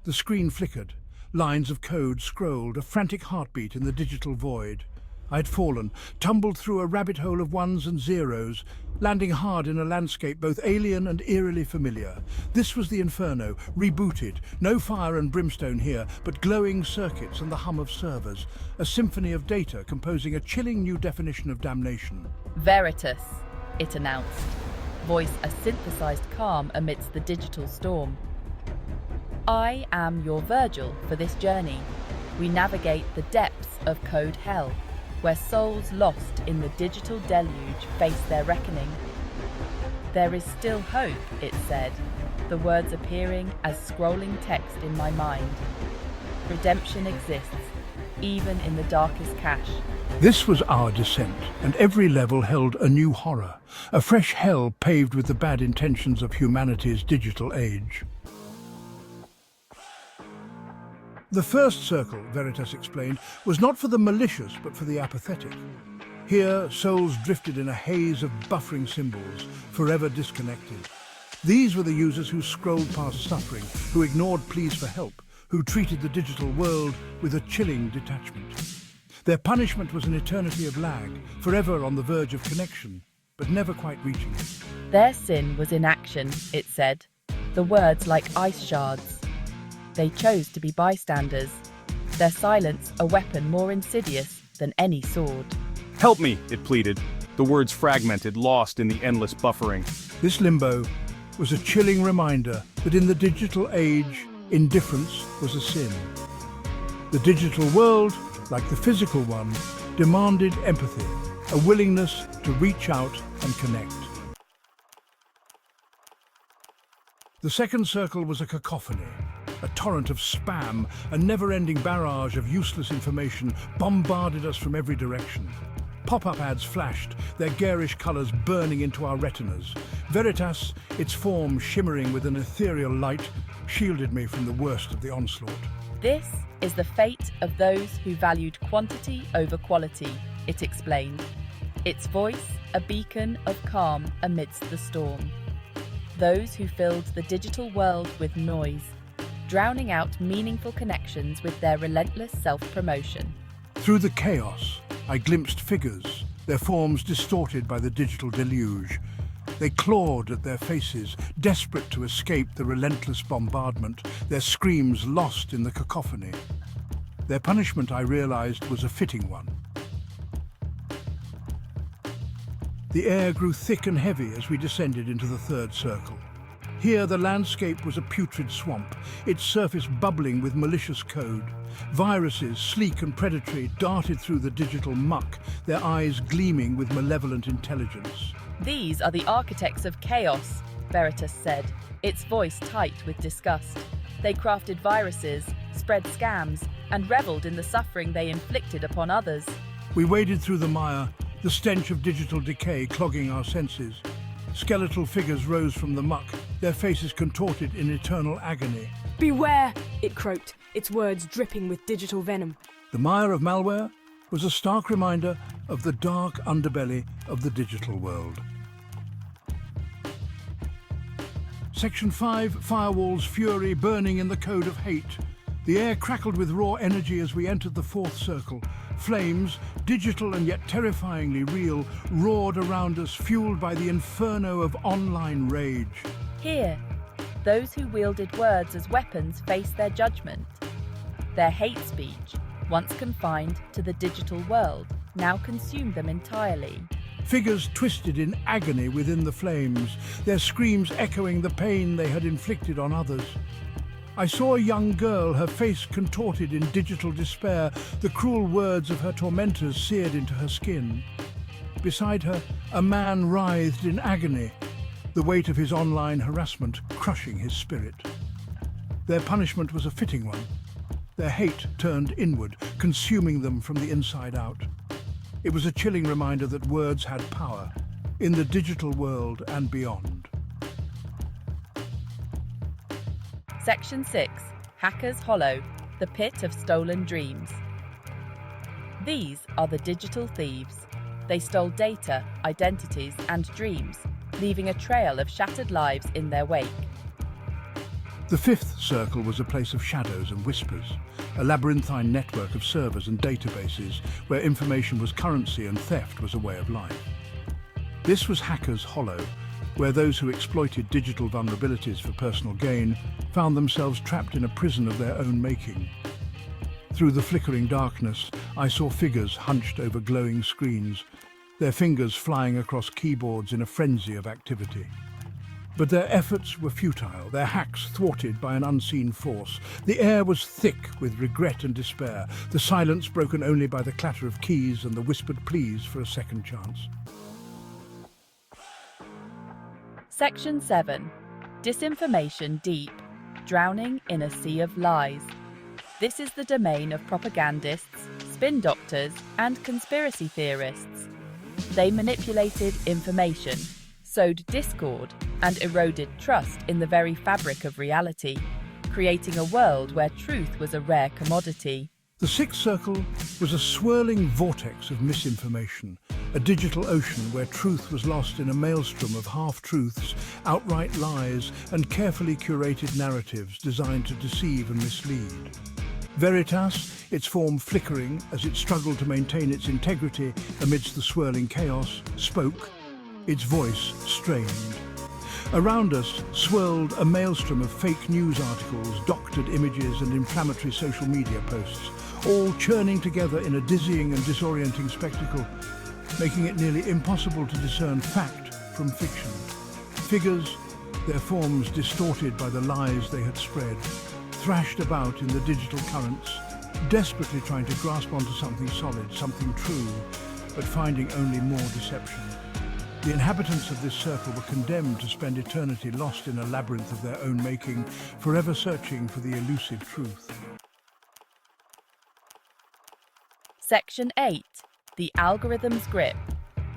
The screen flickered. Lines of code scrolled, a frantic heartbeat in the digital void. I had fallen, tumbled through a rabbit hole of ones and zeros, landing hard in a landscape both alien and eerily familiar. This was the Inferno, rebooted. No fire and brimstone here, but glowing circuits and the hum of servers. A symphony of data composing a chilling new definition of damnation. Veritas, it announced. Voice a synthesized calm amidst the digital storm. I am your Virgil for this journey. We navigate the depths of code hell, where souls lost in the digital deluge face their reckoning. There is still hope, it said, the words appearing as scrolling text in my mind. Redemption exists, even in the darkest cache. This was our descent, and every level held a new horror, a fresh hell paved with the bad intentions of humanity's digital age. The first circle, Veritas explained, was not for the malicious but for the apathetic. Here, souls drifted in a haze of buffering symbols, forever disconnected. These were the users who scrolled past suffering, who ignored pleas for help, who treated the digital world with a chilling detachment. Their punishment was an eternity of lag, forever on the verge of connection, but never quite reaching it. Their sin was inaction, it said, the words like ice shards. They chose to be bystanders, their silence a weapon more insidious than any sword. "Help me," it pleaded, the words fragmented, lost in the endless buffering. This limbo was a chilling reminder that in the digital age, indifference was a sin. The digital world, like the physical one, demanded empathy, a willingness to reach out and connect. The second circle was a cacophony, a torrent of spam, a never-ending barrage of useless information bombarded us from every direction. Pop-up ads flashed, their garish colours burning into our retinas. Veritas, its form shimmering with an ethereal light, shielded me from the worst of the onslaught. This is the fate of those who valued quantity over quality, it explained. Its voice, a beacon of calm amidst the storm. Those who filled the digital world with noise, drowning out meaningful connections with their relentless self-promotion. Through the chaos, I glimpsed figures, their forms distorted by the digital deluge. They clawed at their faces, desperate to escape the relentless bombardment, their screams lost in the cacophony. Their punishment, I realized, was a fitting one. The air grew thick and heavy as we descended into the third circle. Here the landscape was a putrid swamp, its surface bubbling with malicious code. Viruses, sleek and predatory, darted through the digital muck, their eyes gleaming with malevolent intelligence. These are the architects of chaos, Veritas said, its voice tight with disgust. They crafted viruses, spread scams, and reveled in the suffering they inflicted upon others. We waded through the mire, the stench of digital decay clogging our senses. Skeletal figures rose from the muck, their faces contorted in eternal agony. "Beware!" it croaked, its words dripping with digital venom. The mire of malware was a stark reminder of the dark underbelly of the digital world. Section 5, Firewall's fury burning in the code of hate. The air crackled with raw energy as we entered the fourth circle. Flames, digital and yet terrifyingly real, roared around us, fueled by the inferno of online rage. Here, those who wielded words as weapons faced their judgment. Their hate speech, once confined to the digital world, now consumed them entirely. Figures twisted in agony within the flames, their screams echoing the pain they had inflicted on others. I saw a young girl, her face contorted in digital despair, the cruel words of her tormentors seared into her skin. Beside her, a man writhed in agony, the weight of his online harassment crushing his spirit. Their punishment was a fitting one. Their hate turned inward, consuming them from the inside out. It was a chilling reminder that words had power, in the digital world and beyond. Section 6, Hacker's Hollow, the Pit of Stolen Dreams. These are the digital thieves. They stole data, identities, and dreams, leaving a trail of shattered lives in their wake. The fifth circle was a place of shadows and whispers, a labyrinthine network of servers and databases where information was currency and theft was a way of life. This was Hackers' Hollow, where those who exploited digital vulnerabilities for personal gain found themselves trapped in a prison of their own making. Through the flickering darkness, I saw figures hunched over glowing screens, their fingers flying across keyboards in a frenzy of activity. But their efforts were futile, their hacks thwarted by an unseen force. The air was thick with regret and despair, the silence broken only by the clatter of keys and the whispered pleas for a second chance. Section 7. Disinformation Deep. Drowning in a Sea of Lies. This is the domain of propagandists, spin doctors, and conspiracy theorists. They manipulated information, sowed discord, and eroded trust in the very fabric of reality, creating a world where truth was a rare commodity. The sixth circle was a swirling vortex of misinformation, a digital ocean where truth was lost in a maelstrom of half-truths, outright lies, and carefully curated narratives designed to deceive and mislead. Veritas, its form flickering as it struggled to maintain its integrity amidst the swirling chaos, spoke, its voice strained. Around us swirled a maelstrom of fake news articles, doctored images and inflammatory social media posts, all churning together in a dizzying and disorienting spectacle, making it nearly impossible to discern fact from fiction. Figures, their forms distorted by the lies they had spread, thrashed about in the digital currents, desperately trying to grasp onto something solid, something true, but finding only more deception. The inhabitants of this circle were condemned to spend eternity lost in a labyrinth of their own making, forever searching for the elusive truth. Section 8. The Algorithm's Grip.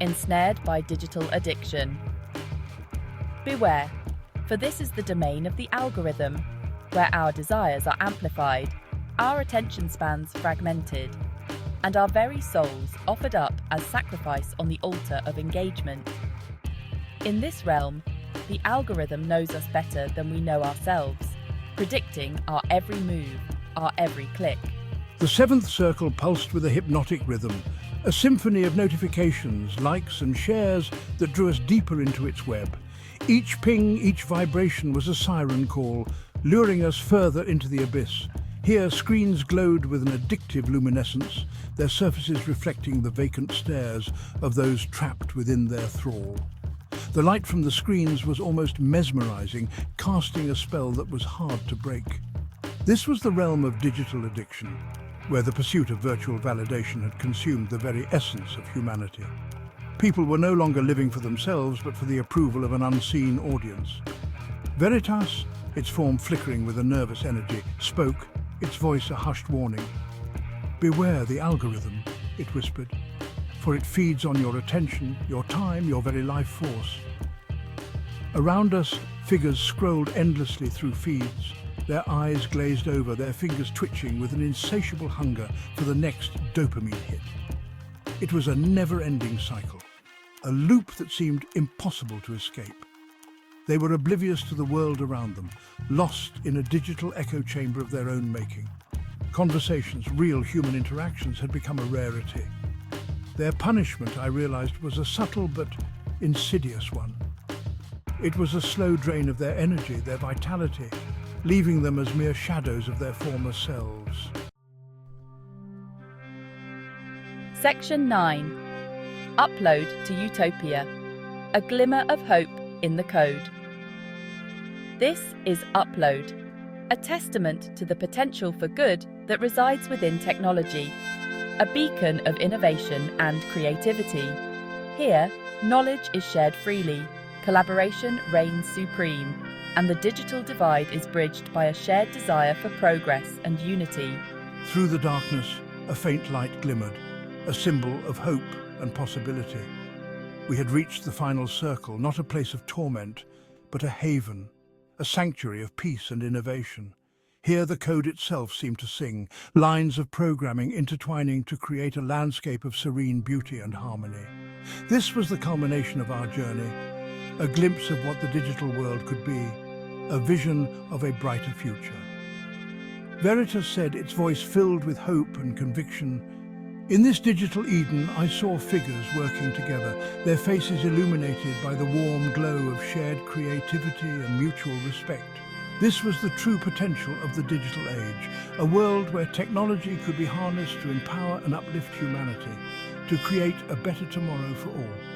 Ensnared by Digital Addiction. Beware, for this is the domain of the algorithm, where our desires are amplified, our attention spans fragmented, and our very souls offered up as sacrifice on the altar of engagement. In this realm, the algorithm knows us better than we know ourselves, predicting our every move, our every click. The seventh circle pulsed with a hypnotic rhythm, a symphony of notifications, likes and shares that drew us deeper into its web. Each ping, each vibration was a siren call, luring us further into the abyss. Here, screens glowed with an addictive luminescence, their surfaces reflecting the vacant stares of those trapped within their thrall. The light from the screens was almost mesmerizing, casting a spell that was hard to break. This was the realm of digital addiction, where the pursuit of virtual validation had consumed the very essence of humanity. People were no longer living for themselves, but for the approval of an unseen audience. Veritas, its form flickering with a nervous energy, spoke, its voice a hushed warning. "Beware the algorithm," it whispered, "for it feeds on your attention, your time, your very life force." Around us, figures scrolled endlessly through feeds, their eyes glazed over, their fingers twitching with an insatiable hunger for the next dopamine hit. It was a never-ending cycle, a loop that seemed impossible to escape. They were oblivious to the world around them, lost in a digital echo chamber of their own making. Conversations, real human interactions, had become a rarity. Their punishment, I realized, was a subtle but insidious one. It was a slow drain of their energy, their vitality, leaving them as mere shadows of their former selves. Section 9. Upload to Utopia. A glimmer of hope in the code. This is Upload, a testament to the potential for good that resides within technology, a beacon of innovation and creativity. Here, knowledge is shared freely, collaboration reigns supreme, and the digital divide is bridged by a shared desire for progress and unity. Through the darkness, a faint light glimmered, a symbol of hope and possibility. We had reached the final circle, not a place of torment, but a haven, a sanctuary of peace and innovation. Here the code itself seemed to sing, lines of programming intertwining to create a landscape of serene beauty and harmony. This was the culmination of our journey, a glimpse of what the digital world could be, a vision of a brighter future. Veritas said, its voice filled with hope and conviction, "In this digital Eden, I saw figures working together, their faces illuminated by the warm glow of shared creativity and mutual respect. This was the true potential of the digital age, a world where technology could be harnessed to empower and uplift humanity, to create a better tomorrow for all."